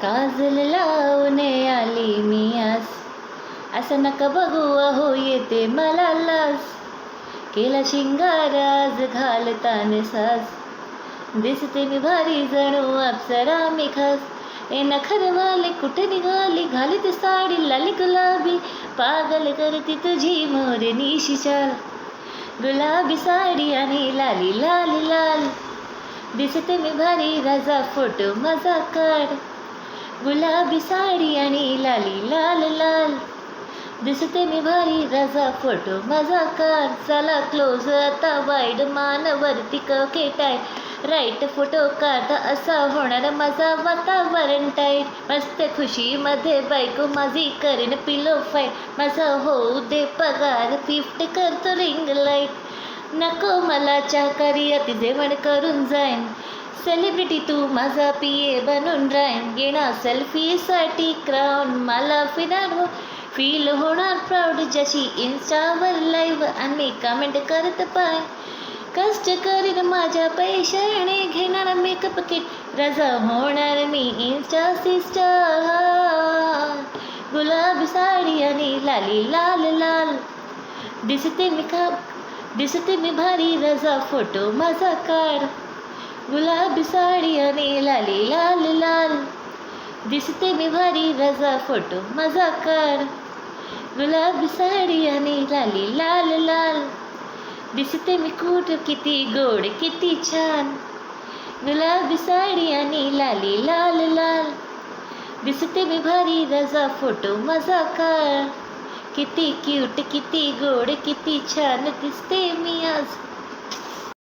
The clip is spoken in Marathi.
काजल लावून आली मी आज, असं नका बघू अहो येते मला लाज. केला शिंगार आज घालताना साज, दिसते मी भारी जणू अप्सरा मी खास. ए नखरवाले कुठे निघाली, घालीत साडी लाली गुलाबी, पागल करती तुझी मोरनीशी चाल. गुलाबी साडी आणि लाली लाल लाल, दिसते मी भारी राजा फोटो माझा काढ. गुलाबी साडी आणि लाली लाल लाल, दिसते मी भारी राजा फोटो माझा काढ. चला क्लोज आता वाईड मान वरती ककेटाय, राईट फोटो काढता असा होणार माझा वातावरण टाईट. मस्त खुशीमध्ये बायको माझी करेन पिलो फाईट, माझा होऊ दे पगार 50 करतो रिंग लाईट. नको मला चाकरी अति जेवण करून जाईन, सेलिब्रिटी तू माझा पिये बनून राहीन. घेणार सेल्फीसाठी क्राऊन मला फिरणार फील होणार प्राऊड, जशी इन्स्टावर लाईव्ह आणि कमेंट करत पाय. कष्ट करीन माझ्या पैशाने, घेणार मेकअप किट रजा होणार मी इन्स्टा स्टार. गुलाबी साडी आणि लाली लाल लाल, दिसते मी भारी रजा फोटो माझा काढ. गुलाबी साडी आणि लाली लाल लाल, दिसते मी भारी रजा फोटो माझा काढ. गुलाबी साडी आणि लाली लाल लाल, दिसते मी कुठ किती गोड किती छान. गुलाबी साडी आणि लाली लाल लाल, दिसते मी भारी रजा फोटो माझा काढ. किती क्यूट किती गोड किती छान दिसते मी आज.